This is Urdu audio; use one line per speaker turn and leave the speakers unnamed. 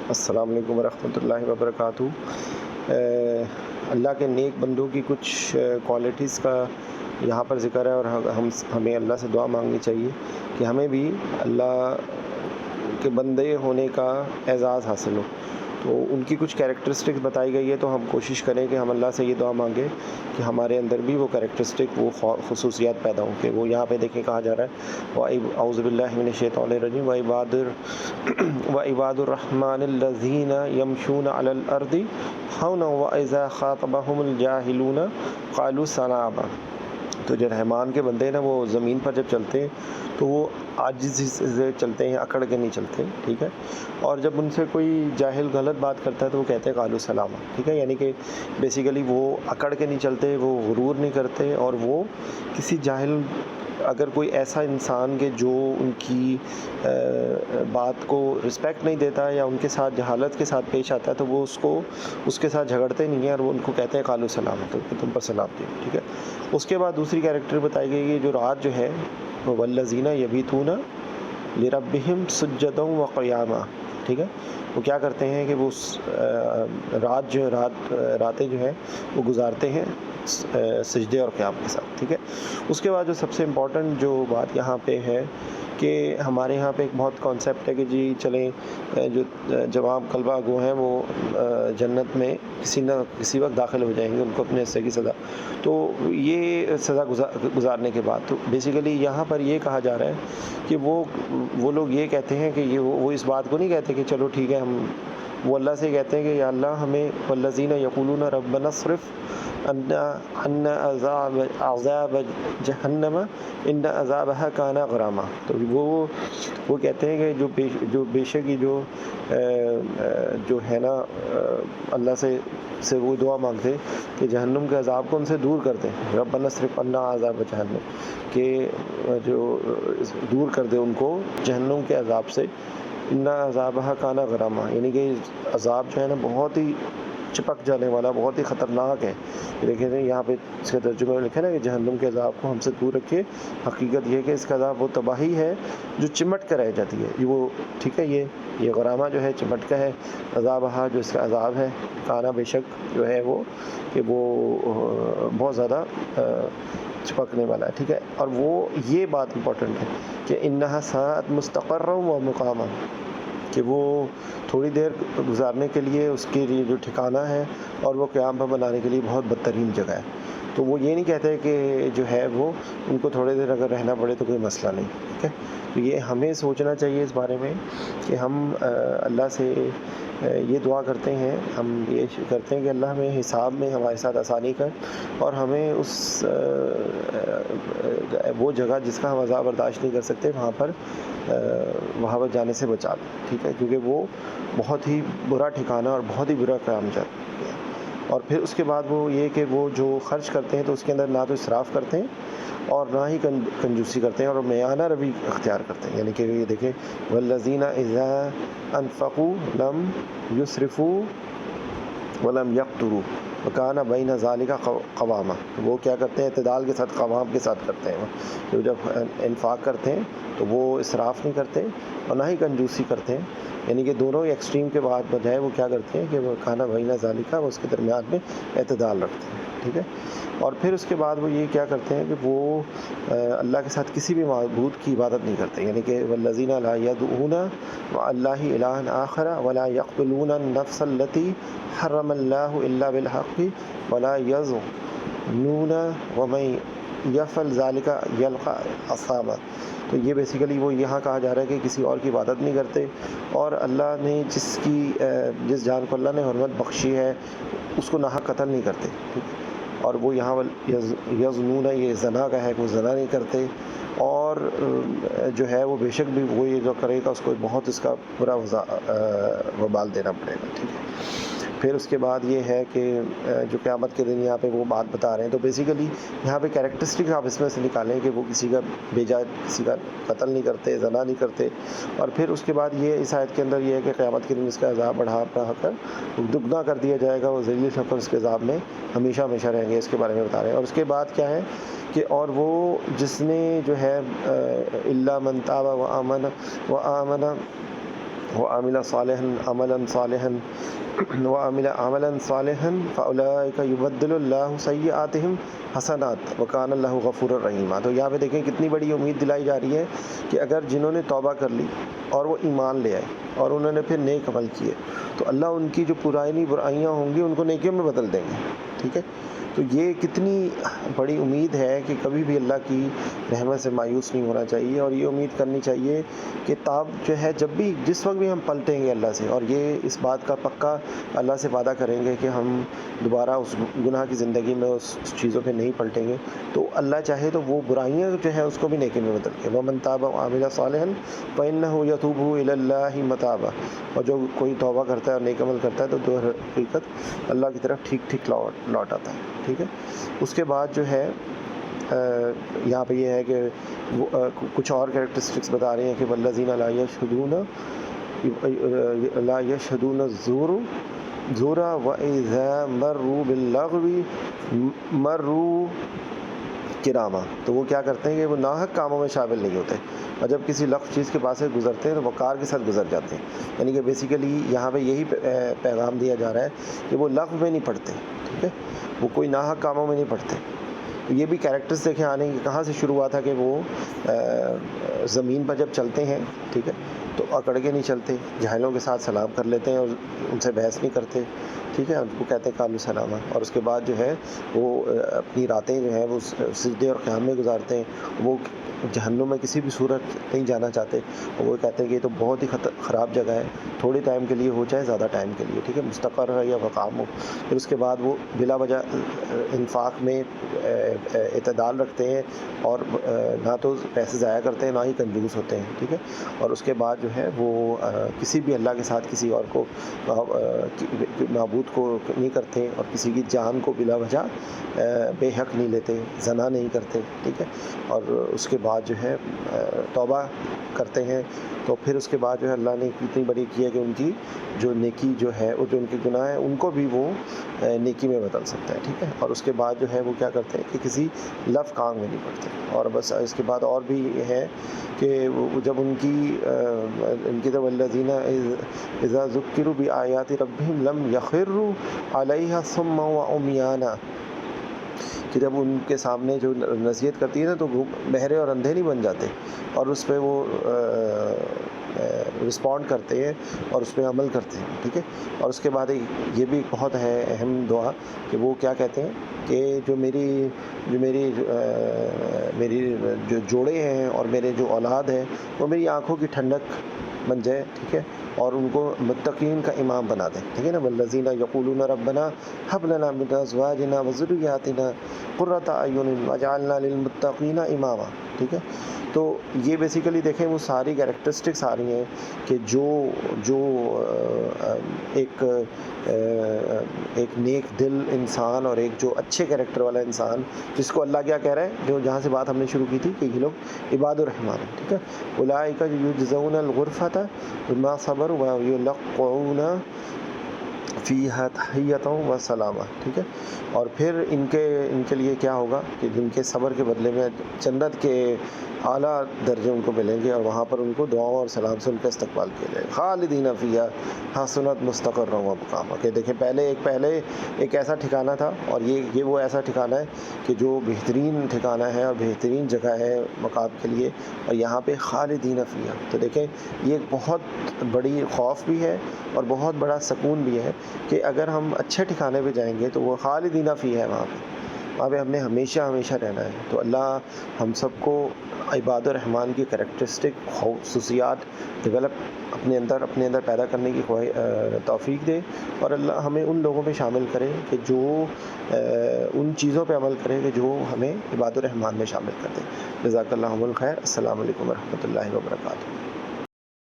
السلام علیکم ورحمۃ اللہ وبرکاتہ۔ اللہ کے نیک بندوں کی کچھ کوالٹیز کا یہاں پر ذکر ہے، اور ہمیں اللہ سے دعا مانگنی چاہیے کہ ہمیں بھی اللہ کے بندے ہونے کا اعزاز حاصل ہو۔ تو ان کی کچھ کیریکٹرسٹکس بتائی گئی ہے، تو ہم کوشش کریں کہ ہم اللہ سے یہ دعا مانگیں کہ ہمارے اندر بھی وہ کیریکٹرسٹک، وہ خصوصیات پیدا ہوں۔ کہ وہ یہاں پہ دیکھیں کہا جا رہا ہے اعوذ باللہ من الشیطان الرجیم وعباد الرحمن الذین یمشون علی الارض ہونا واذا خاطبہم الجاہلون قالوا سلاما۔ تو جو رحمان کے بندے ہیں نا، وہ زمین پر جب چلتے ہیں تو وہ عاجزی سے چلتے ہیں، اکڑ کے نہیں چلتے، ٹھیک ہے۔ اور جب ان سے کوئی جاہل غلط بات کرتا ہے تو وہ کہتے ہیں قالوا سلاما، ٹھیک ہے۔ یعنی کہ بیسیکلی وہ اکڑ کے نہیں چلتے، وہ غرور نہیں کرتے، اور وہ کسی جاہل، اگر کوئی ایسا انسان کہ جو ان کی بات کو رسپیکٹ نہیں دیتا یا ان کے ساتھ جہالت کے ساتھ پیش آتا ہے، تو وہ اس کے ساتھ جھگڑتے نہیں ہیں، اور وہ ان کو کہتے ہیں قالوا سلاما، تو تم پر سلام دے، ٹھیک ہے۔ اس کے بعد دوسری کیریکٹر بتائی گئی ہے، جو رات جو ہے والذین یبیتون لربہم سجدا وقیاما، ٹھیک ہے۔ وہ کیا کرتے ہیں کہ وہ راتیں جو ہے وہ گزارتے ہیں سجدے اور قیام کے ساتھ، ٹھیک ہے۔ اس کے بعد جو سب سے امپورٹنٹ جو بات یہاں پہ ہے کہ ہمارے یہاں پہ ایک بہت کانسیپٹ ہے کہ جی چلیں، جو جواب کلبہ گو ہیں وہ جنت میں کسی نہ کسی وقت داخل ہو جائیں گے، ان کو اپنے حصے کی سزا، تو یہ سزا گزارنے کے بعد تو بیسیکلی یہاں پر یہ کہا جا رہا ہے کہ وہ لوگ یہ کہتے ہیں کہ وہ اس بات کو نہیں کہتے کہ چلو ٹھیک ہے، وہ اللہ سے کہتے ہیں کہ یا اللہ ہمیں والذین یقولون ربنا اصرف عنا عذاب جہنم ان عذابها کان غراما۔ تو وہ کہتے ہیں کہ جو بے شک یہ جو ہے نا، اللہ سے وہ دعا مانگتے کہ جہنم کے عذاب کو ان سے دور کر دیں، ربنا اصرف عنا عذاب جہنم، کہ جو دور کر دے ان کو جہنم کے عذاب سے، ان عذابها کان غراما، یعنی کہ عذاب جو ہے نا بہت ہی چپک جانے والا، بہت ہی خطرناک ہے۔ دیکھیں یہاں پہ اس کے ترجمے میں لکھا ہے نا کہ جہنم کے عذاب کو ہم سے دور رکھے، حقیقت یہ ہے کہ اس کا عذاب وہ تباہی ہے جو چمٹ کر رہ جاتی ہے، وہ ٹھیک ہے، یہ غرامہ جو ہے چمٹ کا ہے، عذابہ جو اس کا عذاب ہے، کانا بے شک جو ہے وہ کہ وہ بہت زیادہ چپکنے والا ہے، ٹھیک ہے۔ اور وہ یہ بات امپورٹنٹ ہے کہ انہا ساعت مستقرا و مقاما، کہ وہ تھوڑی دیر گزارنے کے لیے اس کے لیے جو ٹھکانہ ہے، اور وہ قیام پر بنانے کے لیے بہت بدترین جگہ ہے۔ تو وہ یہ نہیں کہتے کہ جو ہے وہ ان کو تھوڑی دیر اگر رہنا پڑے تو کوئی مسئلہ نہیں، ٹھیک ہے۔ تو یہ ہمیں سوچنا چاہیے اس بارے میں کہ ہم اللہ سے یہ دعا کرتے ہیں، ہم یہ کرتے ہیں کہ اللہ ہمیں حساب میں ہمارے ساتھ آسانی کر، اور ہمیں اس وہ جگہ جس کا ہم عذاب برداشت نہیں کر سکتے وہاں پر جانے سے بچا دیں، ٹھیک ہے، کیونکہ وہ بہت ہی برا ٹھکانہ اور بہت ہی برا قیام جاتا ہے۔ اور پھر اس کے بعد وہ یہ کہ وہ جو خرچ کرتے ہیں تو اس کے اندر نہ تو اسراف کرتے ہیں اور نہ ہی کنجوسی کرتے ہیں، اور میانہ روی اختیار کرتے ہیں، یعنی کہ یہ دیکھیں والذین اذا انفقوا لم یسرفوا ولم یقتروا وکان بین ذالک قواما۔ وہ کیا کرتے ہیں؟ اعتدال کے ساتھ، قوام کے ساتھ کرتے ہیں۔ وہ جب انفاق کرتے ہیں تو وہ اسراف نہیں کرتے اور نہ ہی کنجوسی کرتے ہیں، یعنی کہ دونوں ایکسٹریم کے بعد بجائے وہ کیا کرتے ہیں کہ وہ کھانا بھینا ذالکہ، وہ اس کے درمیان میں اعتدال رکھتے ہیں، ٹھیک ہے۔ اور پھر اس کے بعد وہ یہ کیا کرتے ہیں کہ وہ اللہ کے ساتھ کسی بھی معبود کی عبادت نہیں کرتے، یعنی کہ والذین لا یدعون مع اللہ الہا آخر ولا یقتلون النفس التی حرم اللہ الا بالحق ولا یزنون ومن یفعل ذلک یلقى اثاما۔ تو یہ بیسیکلی وہ یہاں کہا جا رہا ہے کہ کسی اور کی عبادت نہیں کرتے، اور اللہ نے جس جان کو اللہ نے حرمت بخشی ہے اس کو ناحق قتل نہیں کرتے، ٹھیک ہے۔ اور وہ یہاں یزنون، یہ زنا کا ہے کہ وہ زنا نہیں کرتے، اور جو ہے وہ بے شک بھی وہ یہ جو کرے گا اس کو بہت اس کا برا وبال دینا پڑے گا، ٹھیک ہے۔ پھر اس کے بعد یہ ہے کہ جو قیامت کے دن یہاں پہ وہ بات بتا رہے ہیں، تو بیسیکلی یہاں پہ کیریکٹرسٹک آپ اس میں سے نکالیں کہ وہ کسی کا بے جا کسی کا قتل نہیں کرتے، زنا نہیں کرتے، اور پھر اس کے بعد یہ اس آیت کے اندر یہ ہے کہ قیامت کے دن اس کا عذاب بڑھا کر دگنا کر دیا جائے گا، وہ ذلیل ہو کر اس کے عذاب میں ہمیشہ ہمیشہ رہیں گے، اس کے بارے میں بتا رہے ہیں۔ اور اس کے بعد کیا ہے کہ اور وہ جس نے جو ہے الا من تاب و آمن وعمل صالحا عملا صالحا وعمل عملا صالحا فاولئک یبدل اللہ سیئاتہم حسنات وکان اللہ غفور الرحیم۔ تو یہاں پہ دیکھیں کتنی بڑی امید دلائی جا رہی ہے کہ اگر جنہوں نے توبہ کر لی اور وہ ایمان لے آئے اور انہوں نے پھر نیک عمل کیے تو اللہ ان کی جو پرانی برائیاں ہوں گی ان کو نیکیوں میں بدل دیں گے، ٹھیک ہے۔ تو یہ کتنی بڑی امید ہے کہ کبھی بھی اللہ کی رحمت سے مایوس نہیں ہونا چاہیے، اور یہ امید کرنی چاہیے کہ تاب جو ہے جب بھی جس وقت بھی ہم پلٹیں گے اللہ سے، اور یہ اس بات کا پکا اللہ سے وعدہ کریں گے کہ ہم دوبارہ اس گناہ کی زندگی میں اس چیزوں پہ نہیں پلٹیں گے، تو اللہ چاہے تو وہ برائیاں جو ہیں اس کو بھی نیکی میں بدل کے وَمَن تَابَ وَعَمِلَ صَالِحًا فَإِنَّهُ يَتُوبُ إِلَى اللَّهِ مَتَابًا، اور جو کوئی توبہ کرتا ہے اور نیک عمل کرتا ہے تو در حقیقت اللہ کی طرف ٹھیک لوٹ آتا ہے، ٹھیک ہے۔ اس کے بعد جو ہے یہاں پہ یہ ہے کہ کچھ اور کریکٹرسٹکس بتا رہے ہیں کہ والذین لا یشہدون الزور وَإِذَا مَرُّوا بِاللَّغْوِ مَرُّوا کراما، تو وہ کیا کرتے ہیں کہ وہ ناحق کاموں میں شامل نہیں ہوتے، اور جب کسی لغو چیز کے پاس سے گزرتے ہیں تو وقار کے ساتھ گزر جاتے ہیں، یعنی کہ بیسیکلی یہاں پہ یہی پیغام دیا جا رہا ہے کہ وہ لغو میں نہیں پڑھتے، ٹھیک ہے، وہ کوئی ناحق کاموں میں نہیں پڑھتے۔ تو یہ بھی کریکٹرز دیکھیں آنے کی کہاں سے شروع ہوا تھا کہ وہ زمین پر جب چلتے ہیں، ٹھیک ہے، تو اکڑ کے نہیں چلتے، جاہلوں کے ساتھ سلام کر لیتے ہیں اور ان سے بحث نہیں کرتے، ٹھیک ہے، ان کو کہتے ہیں قالوا سلاما، اور اس کے بعد جو ہے وہ اپنی راتیں جو ہیں وہ سجدے اور قیام میں گزارتے ہیں، وہ جہنم میں کسی بھی صورت نہیں جانا چاہتے، اور وہ کہتے ہیں کہ یہ تو بہت ہی خراب جگہ ہے، تھوڑے ٹائم کے لیے ہو چاہے زیادہ ٹائم کے لیے، ٹھیک ہے، مستقر ہے یا مقام ہو۔ پھر اس کے بعد وہ بلا وجہ انفاق میں اعتدال رکھتے ہیں، اور نہ تو پیسے ضائع کرتے ہیں نہ ہی کنجوس ہوتے ہیں، ٹھیک ہے، اور اس کے بعد جو ہے وہ کسی بھی اللہ کے ساتھ کسی اور کو معبود کو نہیں کرتے، اور کسی کی جان کو بلا وجہ بے حق نہیں لیتے، زنا نہیں کرتے، ٹھیک ہے، اور اس کے بعد جو ہے توبہ کرتے ہیں، تو پھر اس کے بعد جو ہے اللہ نے اتنی بڑی کی ہے کہ ان کی جو نیکی جو ہے اور جو ان کے گناہ ہیں ان کو بھی وہ نیکی میں بدل سکتا ہے، ٹھیک ہے، اور اس کے بعد جو ہے وہ کیا کرتے ہیں کہ کسی لف کام میں نہیں پڑتے، اور بس اس کے بعد اور بھی ہے کہ جب ان کی تو والذین اذا ذکروا بآیات ربہم لم یخروا علیہا صما وعمیانا، کہ جب ان کے سامنے جو نصیحت کرتی ہے نا تو وہ بہرے اور اندھے نہیں بن جاتے، اور اس پہ وہ رسپونڈ کرتے ہیں اور اس پہ عمل کرتے ہیں، ٹھیک ہے، اور اس کے بعد یہ بھی بہت ہے اہم دعا کہ وہ کیا کہتے ہیں کہ جو میری جو جوڑے ہیں اور میرے جو اولاد ہے وہ میری آنکھوں کی ٹھنڈک بن جائے، ٹھیک ہے، اور ان کو متقین کا امام بنا دیں، ٹھیک ہے نا، والذین یقولون ربنا ھب لنا من ازواجنا وذریاتنا قرۃ اعین واجعلنا للمتقین اماما، ٹھیک ہے۔ تو یہ بیسیکلی دیکھیں وہ ساری کریکٹرسٹکس آ رہی ہیں کہ جو ایک نیک دل انسان اور ایک جو اچھے کریکٹر والا انسان، جس کو اللہ کیا کہہ رہا ہے، جو جہاں سے بات ہم نے شروع کی تھی کہ یہ لوگ عباد الرحمن ہیں، ٹھیک ہے، اولئک یجزون الغرفۃ بما صبروا ویلقون فیہا تحیۃ و سلامہ، ٹھیک ہے، اور پھر ان کے لیے کیا ہوگا کہ جن کے صبر کے بدلے میں جنت کے اعلیٰ درجے ان کو ملیں گے، اور وہاں پر ان کو دعاؤں اور سلام سے ان کا استقبال کیا جائے گا، خالدین فیہا حسنت مستقرا و مقاما، کہ دیکھیں پہلے ایک ایسا ٹھکانہ تھا، اور یہ وہ ایسا ٹھکانہ ہے کہ جو بہترین ٹھکانہ ہے اور بہترین جگہ ہے مقام کے لیے، اور یہاں پہ خالدین فیہا، تو دیکھیں یہ ایک بہت بڑی خوف بھی ہے اور بہت بڑا سکون بھی ہے کہ اگر ہم اچھے ٹھکانے پہ جائیں گے تو وہ خالدین فیہا ہے، وہاں پہ ہم نے ہمیشہ رہنا ہے۔ تو اللہ ہم سب کو عباد الرحمن کی کریکٹرسٹک خصوصیات ڈیولپ اپنے اندر پیدا کرنے کی توفیق دے، اور اللہ ہمیں ان لوگوں پہ شامل کرے کہ جو ان چیزوں پہ عمل کرے کہ جو ہمیں عباد الرحمن میں شامل کر دے۔ جزاک اللہ الخیر۔ السلام علیکم ورحمۃ اللہ وبرکاتہ۔